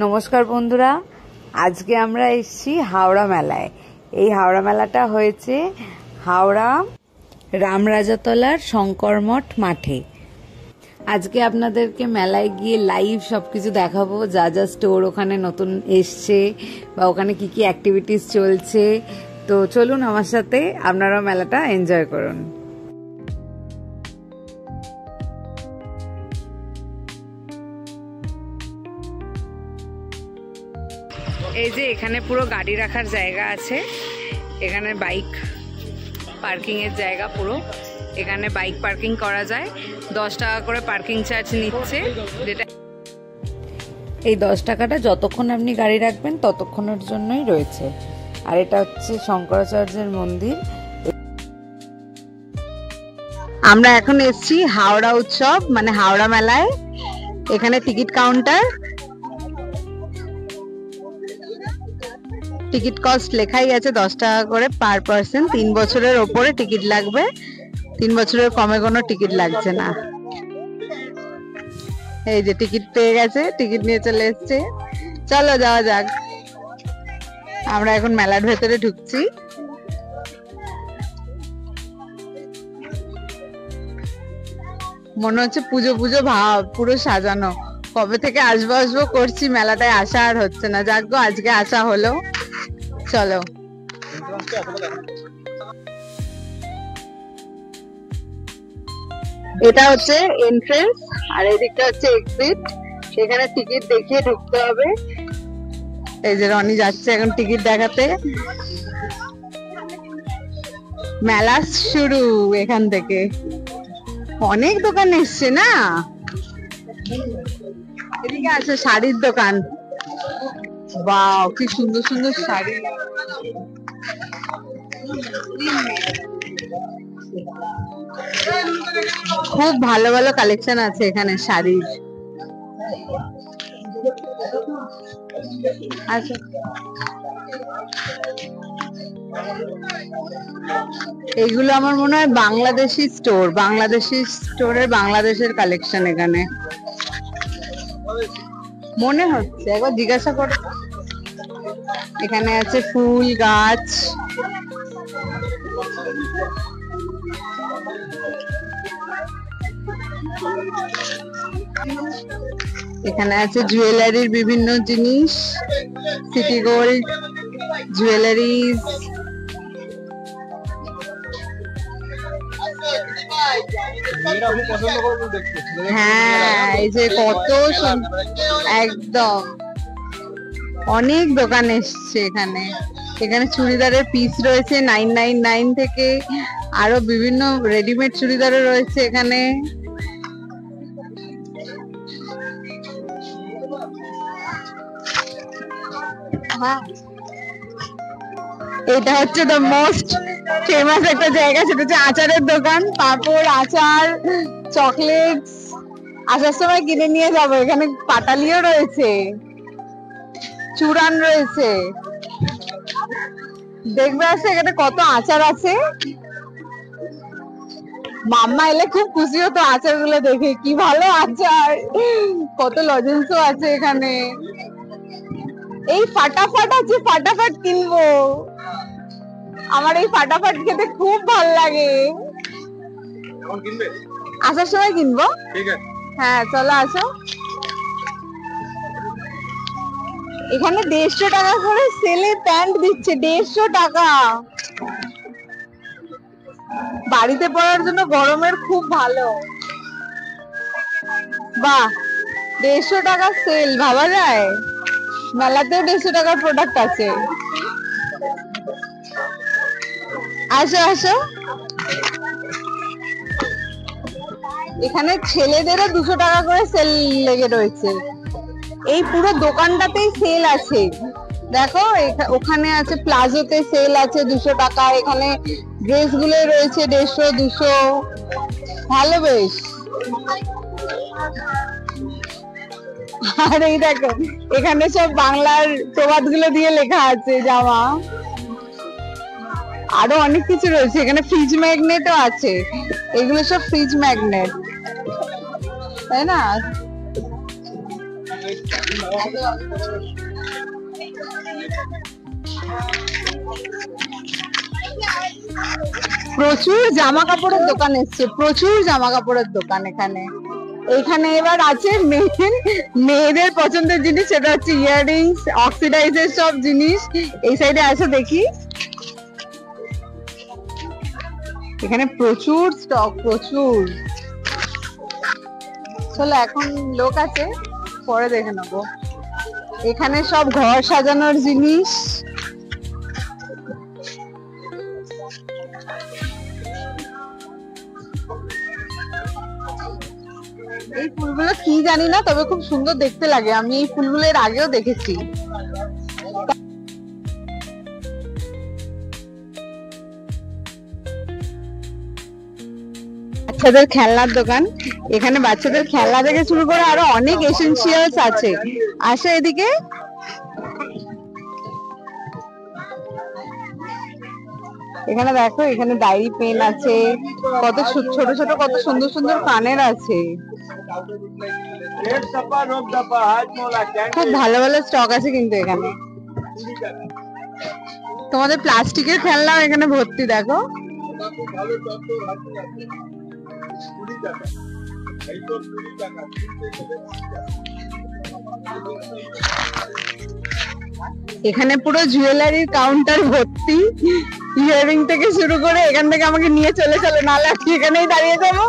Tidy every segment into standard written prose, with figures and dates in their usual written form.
নমস্কার বন্ধুরা, আজকে আমরা এসেছি হাওড়া মেলায়। এই হাওড়া মেলাটা হয়েছে হাওড়া রামরাজাতলার শঙ্করমঠ মাঠে। আজকে আপনাদেরকে মেলায় গিয়ে লাইভ সবকিছু দেখাবো, যা যা স্টোর ওখানে নতুন এসছে বা ওখানে কি কি অ্যাক্টিভিটিস চলছে। তো চলুন আমার সাথে, আপনারাও মেলাটা এনজয় করুন। এই যে এখানে পুরো গাড়ি রাখার জায়গা আছে, এখানে বাইক পার্কিং এর জায়গা পুরো। এখানে বাইক পার্কিং করা যায়, 10 টাকা করে পার্কিং চার্জ নিচ্ছে, যেটা এই 10 টাকাটা যতক্ষণ আপনি গাড়ি রাখবেন ততক্ষণের জন্যই রয়েছে। আর এটা হচ্ছে শঙ্করাচার্যের মন্দির। আমরা এখন এসেছি হাওড়া উৎসব মানে হাওড়া মেলায়। এখানে টিকিট কাউন্টার, টিকিট কস্ট লেখাই আছে 10 টাকা করে পার পার্সন। 3 বছরের ওপরে টিকিট লাগবে, 3 বছরের কমে কোনো টিকিট লাগছে না। এই যে টিকিট পেয়ে গেছে, টিকিট নিয়ে চলে এসছে। চলো যাওয়া যাক। আমরা এখন মেলার ভেতরে ঢুকছি। মনে হচ্ছে পুজো পুজো ভাব, পুরো সাজানো। কবে থেকে আসবো আসবো করছি, মেলাটায় আসা আর হচ্ছে না। যাক গো, আজকে আসা হলো। চলো। এটা হচ্ছে এন্ট্রেন্স আর এদিকটা হচ্ছে এক্সিট। সেখানে টিকিট দেখিয়ে ঢুকতে হবে। এই যে রনি যাচ্ছে এখন টিকিট দেখাতে। মেলা শুরু এখান থেকে। অনেক দোকান এসছে না, এদিকে আছে শাড়ির দোকান। বাহ, কি সুন্দর সুন্দর শাড়ি। খুব ভালো ভালো কালেকশন আছে এখানে শাড়ির। আচ্ছা, এইগুলো আমার মনে হয় বাংলাদেশি স্টোর, বাংলাদেশি স্টোরের বাংলাদেশের কালেকশন এখানে মনে হচ্ছে। একবার জিজ্ঞাসা করো। এখানে আছে ফুল গাছ, এখানে আছে জুয়েলারির বিভিন্ন জিনিস, সিটি গোল্ড জুয়েলারিজ। হ্যাঁ, এই যে কত একদম অনেক দোকান এসছে এখানে। এখানে চুড়িদারের পিস রয়েছে 999 থেকে, আরো বিভিন্ন রেডিমেড চুড়িদারও রয়েছে এখানে। হ্যাঁ, এটা হচ্ছে দ্য মোস্ট ফেমাস একটা জায়গা, সেটা হচ্ছে আচারের দোকান। পাঁপড়, আচার, চকলেটস আসার সময় কিনে নিয়ে যাবো। এখানে পাটালিও রয়েছে, চুরান রয়েছে। দেখবে আছে এখানে কত আচার আছে। মাম্মা এলে খুব খুশি হতো আচার গুলো দেখে, কি ভালো আচার। কত লজেন্সও আছে এখানে। এই ফাটাফাট আছে, ফাটাফাট কিনবো। আমার এই ফাটাফাট খেতে খুব ভালো লাগে। আসার সময় কিনবো। হ্যাঁ চলো আসো। এখানে 150 টাকা করে সেলে প্যান্ট দিচ্ছে, 150 টাকা। বাড়িতে পরার জন্য গরমের খুব ভালো। বাহ, 150 টাকা সেল, ভাবা যায়। মেলাতেও 150 টাকার প্রোডাক্ট আছে। আসো আসো। এখানে ছেলেদেরও 200 টাকা করে সেল লেগে রয়েছে। এই পুরো দোকানটাতেই সেল আছে। দেখো ওখানে আছে প্লাজোতে সেল আছে 200 টাকা। এখানে ড্রেস গুলো রয়েছে 150, 200। ভালো বেশ। আর এই দেখো এখানে সব বাংলার প্রবাদ গুলো দিয়ে লেখা আছে জামা। আরো অনেক কিছু রয়েছে এখানে। ফ্রিজ ম্যাগনেটও আছে। এগুলো সব ফ্রিজ ম্যাগনেট, তাই না? প্রচুর জামা কাপড়ের দোকান এসছে, প্রচুর জামা কাপড়ের দোকান এখানে। এখানে এবার আছে মেয়েদের পছন্দের জিনিস, সেটা হচ্ছে ইয়াররিংস, অক্সিডাইজের সব জিনিস। এই সাইডে আছে দেখি, এখানে প্রচুর স্টক, প্রচুর। চলো, এখন লোক আছে, পরে দেখে নেবো। এখানে সব ঘর সাজানোর জিনিস, এই ফুলগুলো কি জানি না, তবে খুব সুন্দর দেখতে লাগে। আমি এই ফুলগুলো এর আগেও দেখেছি। বাচ্চাদের খেলনার দোকান, এখানে বাচ্চাদের খেলনা থেকে শুরু করে আরো অনেক এসেনশিয়ালস আছে। আসো এদিকে। এখানে দেখো, এখানে ডায়েরি পেন আছে, কত ছোট ছোট কত সুন্দর সুন্দর কানের আছে। খুব ভালো ভালো স্টক আছে কিন্তু এখানে। তোমাদের প্লাস্টিকের খেলনাও এখানে ভর্তি, দেখো। এখানে পুরো জুয়েলারির কাউন্টার ভর্তি, ইয়াররিং থেকে শুরু করে। এখান থেকে আমাকে নিয়ে চলে চলো, নাহলে আমি এখানেই দাঁড়িয়ে যাবো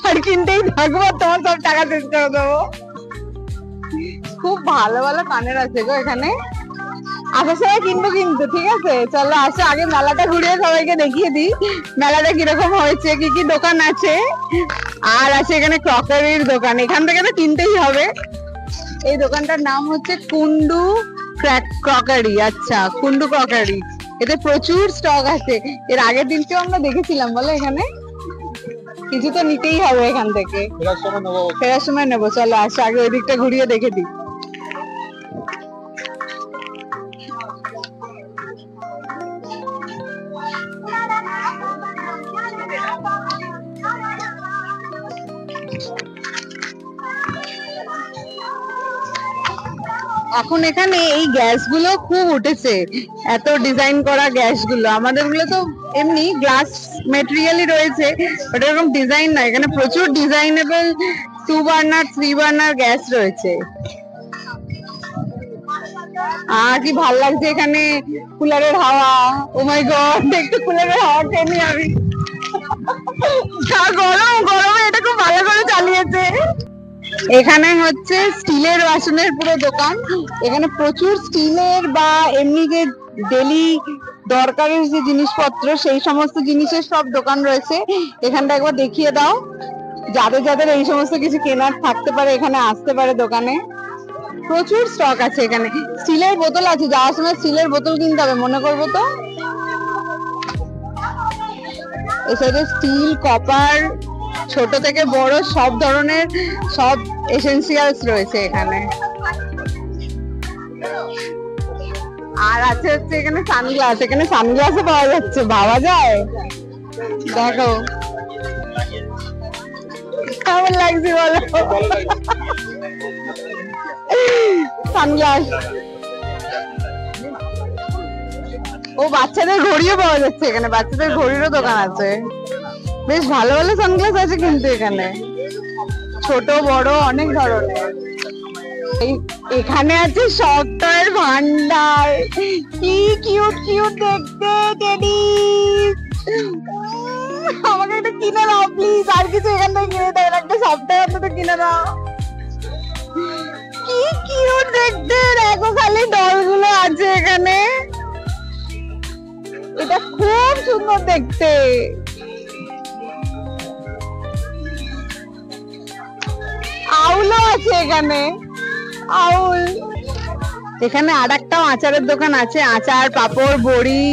আর কিনতেই থাকবো, তোমার সব টাকা শেষ করে দেবো। খুব ভালো ভালো কানের আছে গো এখানে। আসার সময় কিনবো কিন্তু, ঠিক আছে? চলো আসো, আগে মেলাটা ঘুরিয়ে সবাইকে দেখিয়ে দিই মেলাটা কিরকম হয়েছে, কি কি দোকান আছে। আর আছে এখানে ক্রকারির দোকান, এখান থেকে তো কিনতেই হবে। এই দোকানটার নাম হচ্ছে কুন্ডু ক্রকারি। আচ্ছা, কুন্ডু ক্রকারি। এতে প্রচুর স্টক আছে। এর আগের দিনকেও আমরা দেখেছিলাম, বলো। এখানে কিছু তো নিতেই হবে এখান থেকে, ফেরার সময় নেবো। চলো আসো, আগে ওই দিকটা ঘুরিয়ে দেখে দিই। এখন এখানে এই গ্যাস গুলো খুব উঠেছে, এত ডিজাইন করা গ্যাস গুলো। আমাদের গুলো তো এমনি গ্লাস মেটেরিয়ালই রয়েছে, বাট এরকম ডিজাইন না। এখানে প্রচুর ডিজাইনেবল 2 বার্নার 3 বার্নার গ্যাস রয়েছে। কি ভাল লাগছে এখানে, কুলারের হাওয়া। ও মাই গড, একটু কুলারের হাওয়া খেয়ে নি আমি। গরমে এটা খুব ভালো করে চালিয়েছে। এখানে হচ্ছে স্টিলের বাসনের পুরো দোকান। এখানে প্রচুর স্টিলের বা এমনি যে ডেলি দরকারের যে জিনিসপত্র, সেই সমস্ত জিনিসের সব দোকান রয়েছে। এখানটা একবার দেখিয়ে দাও, যাদের যাদের এই সমস্ত কিছু কেনার থাকতে পারে এখানে আসতে পারে দোকানে। প্রচুর স্টক আছে এখানে। স্টিলের বোতল আছে, যাওয়ার সময় স্টিলের বোতল কিনতে হবে, মনে করবো তো। এই সাইডে স্টিল, কপার, ছোট থেকে বড় সব ধরনের সব এসেনশিয়ালস রয়েছে এখানে। আর আছে হচ্ছে এখানে সানগ্লাস। এখানে সানগ্লাসও পাওয়া যাচ্ছে, ভাবা যায়। দেখো কেমন লাগছে বলো, সানগ্লাস। ও বাচ্চাদের ঘড়িও পাওয়া যাচ্ছে এখানে, বাচ্চাদের ঘড়িরও দোকান আছে। বেশ ভালো ভালো সানগ্লাস আছে কিন্তু এখানে, ছোট বড় অনেক ধরনের। এখানে আছে সফটওয়্যার ভান্ডার, কি কিউট কিউট দেখতে টেডি। আমাকে একটা কিনে দাও প্লিজ, আর কিছু এখান থেকে কিনে দাও, একটা সফটওয়্যার তো কিনে দাও। কি কিউট দেখতে, দেখো খালি ডলগুলো আছে এখানে। এটা খুব সুন্দর দেখতে। আউলও আছে এখানে, আউল। এখানে আর একটাও আচারের দোকান আছে, আচার, পাপড়, বড়ি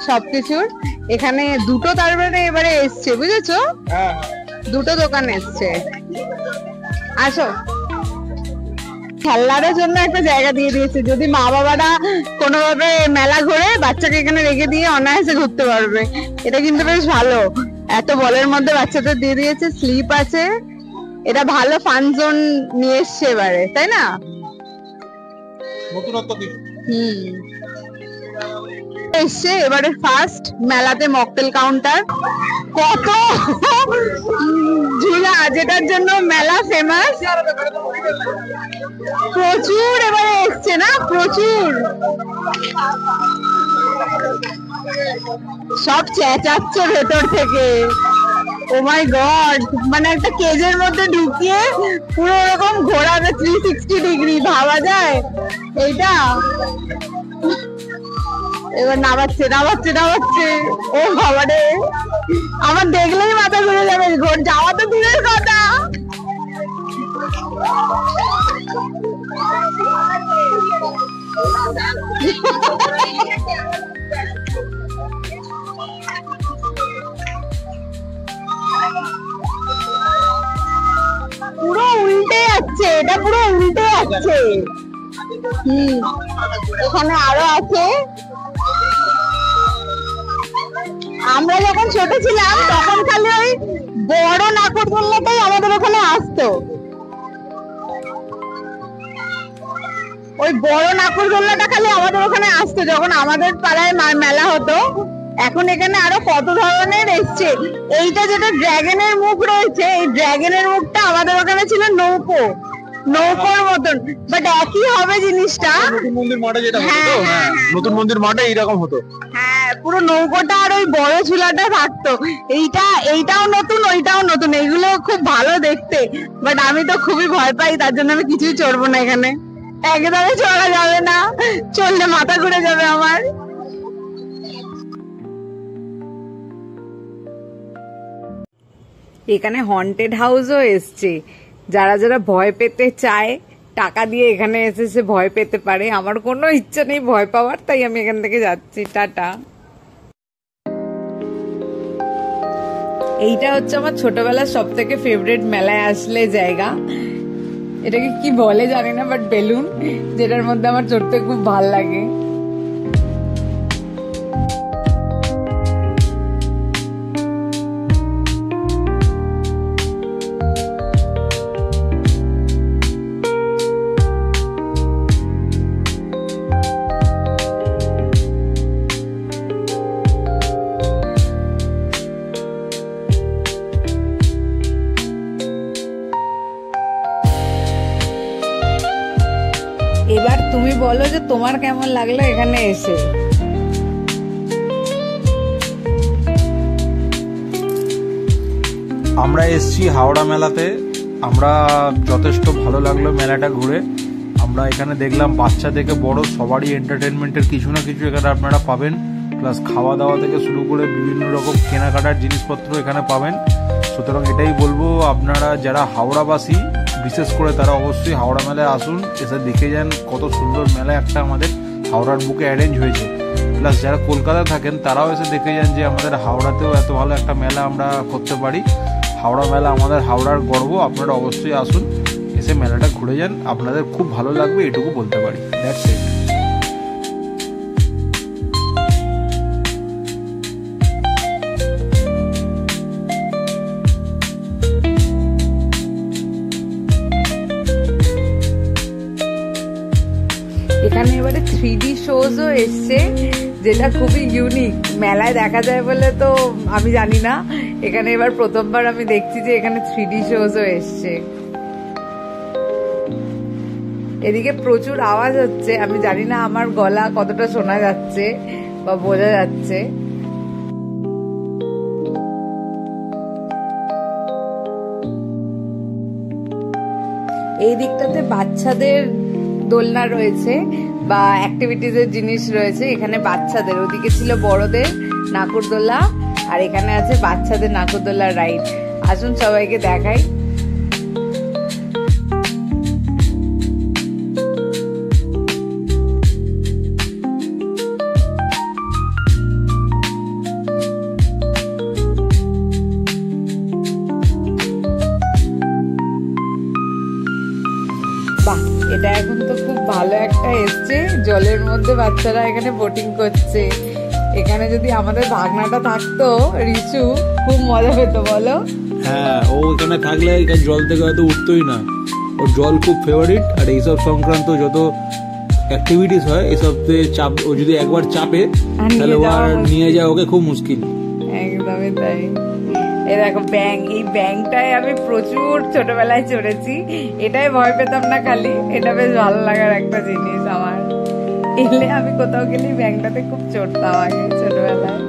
সবকিছুর। এখানে দুটো তারপরে এবারে এসছে, বুঝেছো? দুটো দোকান এসছে। আসো, খেলার জন্য একটা জায়গা দিয়ে দিয়েছে, যদি মা বাবারা কোনোভাবে মেলা ঘুরে বাচ্চাকে এখানে রেখে দিয়ে অনায়াসে ঘুরতে পারবে। এটা কিন্তু বেশ ভালো, এত বলের মধ্যে বাচ্চাদের দিয়ে দিয়েছে, স্লিপ আছে। এটা ভালো ফান জোন নিয়ে এসছে এবারে, তাই না? নতুনত্ব কি এসছে এবারে ফার্স্ট মেলাতে মকটেল কাউন্টার। কত ঝুলা, যেটার জন্য মেলা ফেমাস, প্রচুর এবারে এসছে না, প্রচুর। সব চেঁচাচ্ছে ভেতর থেকে, ও মাই গড, মানে একটা কেজের মধ্যে ঢুকিয়ে পুরো ওরকম ঘোরাবে 360 ডিগ্রি, ভাবা যায় এইটা? এবার নামাচ্ছে নামাচ্ছে নামাচ্ছে, ও বাবা রে, আমার দেখলেই মাথা ঘুরে যাবে, যাওয়া তো দূরের কথা। পুরো উল্টে যাচ্ছে, এটা পুরো উল্টে যাচ্ছে। এখানে আরো আছে। আমরা যখন ছোট ছিলাম তখন খালি ওই বড় নাগরদোলনাটাই আমাদের ওখানে আসতো, ওই বড় নাগরদোলনাটা খালি আমাদের ওখানে আসতো যখন আমাদের পাড়ায় মেলা হতো। এখন এখানে আরো কত ধরনের এসছে। এইটা যেটা ড্রাগনের মুখ রয়েছে, এই ড্রাগনের মুখটা আমাদের ওখানে ছিল নৌকো, নৌকোর মতন, বাট একই হবে জিনিসটা। নতুন মন্দির মাঠে যেটা হতো, নতুন মন্দির মাঠে এইরকম হতো। হ্যাঁ, পুরো নৌকোটা আর ওই বড় ঝুলাটা থাকতো। এইটাও নতুন, ওইটাও নতুন, এইগুলো খুব ভালো দেখতে, বাট আমি তো খুবই ভয় পাই, তার জন্য আমি কিছুই চড়বো না এখানে, একদমই চড়া যাবে না, চললে মাথা ঘুরে যাবে আমার। এখানে হন্টেড হাউসও এসছে, যারা যারা ভয় পেতে চায় টাকা দিয়ে এখানে এসে ভয় পেতে পারে। আমার কোনো ইচ্ছা নেই ভয় পাওয়ার, তাই আমি এখান থেকে যাচ্ছি, টাটা। এইটা হচ্ছে আমার ছোটবেলার সব থেকে ফেভারিট মেলায় আসলে জায়গা, এটাকে কি বলে জানি না, বাট বেলুন, যেটার মধ্যে আমার চড়তে খুব ভাল লাগে। এবার তুমি বলো যে তোমার কেমন লাগলো এখানে এসে। আমরা এসছি হাওড়া মেলাতে, আমরা যথেষ্ট ভালো লাগলো মেলাটা ঘুরে। আমরা এখানে দেখলাম বাচ্চা থেকে বড় সবারই এন্টারটেনমেন্টের কিছু না কিছু এখানে আপনারা পাবেন, প্লাস খাওয়া দাওয়া থেকে শুরু করে বিভিন্ন রকম কেনাকাটার জিনিসপত্র এখানে পাবেন। সুতরাং এটাই বলবো, আপনারা যারা হাওড়াবাসী বিশেষ করে তারা অবশ্যই হাওড়া মেলায় আসুন, এসে দেখে যান কত সুন্দর মেলা একটা আমাদের হাওড়ার বুকে অ্যারেঞ্জ হয়েছে। প্লাস যারা কলকাতা থাকেন তারাও এসে দেখে যান যে আমাদের হাওড়াতেও এত ভালো একটা মেলা আমরা করতে পারি। হাওড়া মেলা আমাদের হাওড়ার গর্ব, আপনারা অবশ্যই আসুন, এসে মেলাটা ঘুরে যান, আপনাদের খুব ভালো লাগবে, এটুকু বলতে পারি। That's it. এখানে এবারে 3D শোজও এসছে, যেটা খুবই ইউনিক, মেলায় দেখা যায় বলে তো আমি জানি না, এখানে এবার প্রথমবার আমি দেখছি যে এখানে 3D শোজও এসছে। এদিকে প্রচুর আওয়াজ হচ্ছে, আমি জানি না আমার গলা কতটা শোনা যাচ্ছে বা বোঝা যাচ্ছে। এই দিকটাতে বাচ্চাদের দোলনা রয়েছে বা অ্যাক্টিভিটিজ এর জিনিস রয়েছে, এখানে বাচ্চাদের, ওদিকে ছিল বড়দের নাগরদোলা, আর এখানে আছে বাচ্চাদের নাগরদোলা রাইড। আসুন সবাইকে দেখাই। বাহ, এটা এখন তো খুব ভালো একটা এসছে, জলের মধ্যে বাচ্চারা এখানে বোটিং করছে। এখানে যদি আমাদের ভাগনাটা থাকতো রিচু, খুব মজা পেতো বলো। হ্যাঁ, ও এখানে থাকলে জল থেকে হয়তো উঠতোই না, ওর জল খুব ফেভারিট। আর এইসব সংক্রান্ত যত অ্যাক্টিভিটিস হয় এসবতে চাপ, ও যদি একবার চাপে তাহলে ও আর নিয়ে যাওয়া ওকে খুব মুশকিল। একদমই তাই। এই দেখো ব্যাং, এই ব্যাংটায় আমি প্রচুর ছোটবেলায় চড়েছি, এটাই ভয় পেতাম না খালি, এটা বেশ ভালো লাগার একটা জিনিস আমার। এলে আমি কোথাও গেলে ব্যাংটাতে খুব চড়তাম আগে ছোটবেলায়।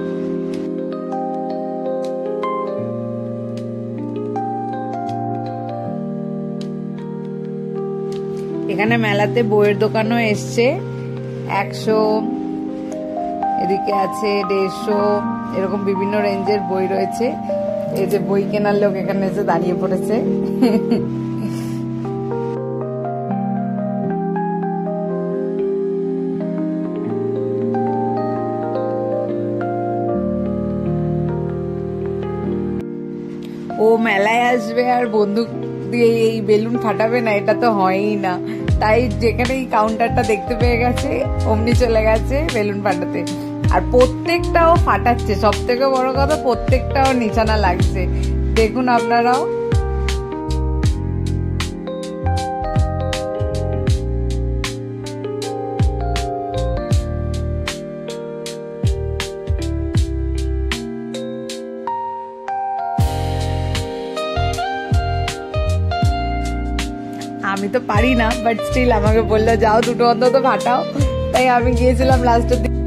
এখানে মেলাতে বইয়ের দোকানও এসছে, 100, এদিকে আছে 150, এরকম বিভিন্ন রেঞ্জের বই রয়েছে। এই যে বই কেনার লোক এখানে এসে দাঁড়িয়ে পড়েছে। ও মেলায় আসবে আর বন্দুক দিয়ে এই বেলুন ফাটাবে না, এটা তো হয়ই না। তাই যেখানে এই কাউন্টারটা দেখতে পেয়ে গেছে অমনি চলে গেছে বেলুন ফাটাতে। আর প্রত্যেকটাও ফাটাচ্ছে, সব থেকে বড় কথা প্রত্যেকটাও নিশানা লাগছে, দেখুন আপনারাও। আমি তো পারি না, বাট স্টিল আমাকে বললো যাও দুটো অন্তত ফাটাও, তাই আমি গিয়েছিলাম লাস্টের দিকে।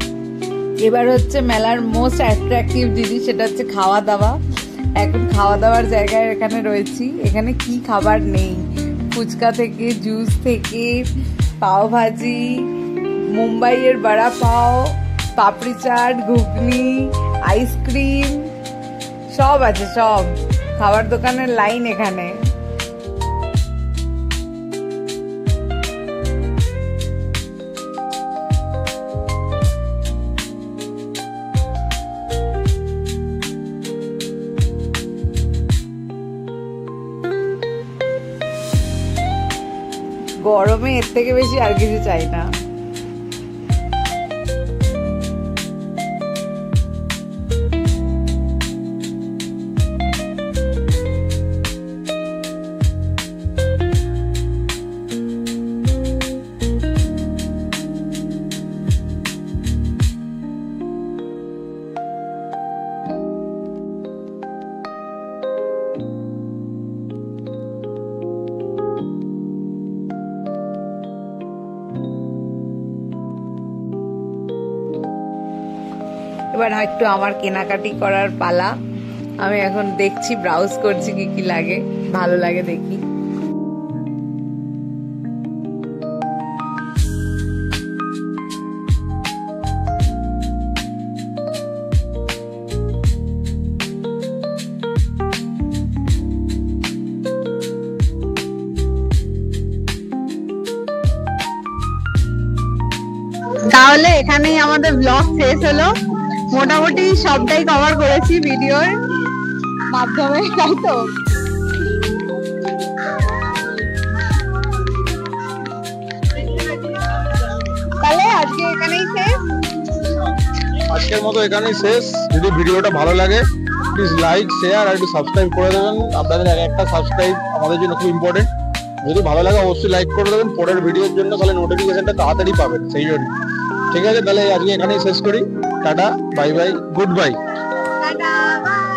এবার হচ্ছে মেলার মোস্ট অ্যাট্রাকটিভ জিনিস, সেটা হচ্ছে খাওয়া দাওয়া। এখন খাওয়া দাওয়ার জায়গায় এখানে রয়েছি। এখানে কি খাবার নেই, ফুচকা থেকে জুস থেকে পাও ভাজি, মুম্বাইয়ের বড়া পাও, পাপড়ি চাট, ঘুগনি, আইসক্রিম, সব আছে, সব খাবার দোকানের লাইন এখানে। গরমে এর থেকে বেশি আর কিছু চাই না। এবার একটু আমার কেনাকাটি করার পালা। আমি এখন দেখছি, ব্রাউজ করছি কি কি লাগে, ভালো লাগে দেখি। তাহলে এখানেই আমাদের ব্লগ শেষ হলো। মোটামুটি সবটাই কভার করেছি ভিডিওর মাধ্যমে, তাই তো? তাহলে আজকে এখানেই শেষ, আজকের মতো এখানেই শেষ। যদি ভিডিওটা ভালো লাগে প্লিজ লাইক, শেয়ার আর একটু সাবস্ক্রাইব করে দেবেন। আপনাদের একটা সাবস্ক্রাইব আমাদের জন্য খুব ইম্পর্টেন্ট। যদি ভালো লাগে অবশ্যই লাইক করে দেবেন পরের ভিডিওর জন্য, তাহলে নোটিফিকেশনটা তাড়াতাড়ি পাবেন সেই জন্য। ঠিক আছে, তাহলে আজকে এখানেই শেষ করি। Tata, bye bye, good bye. Tata, by.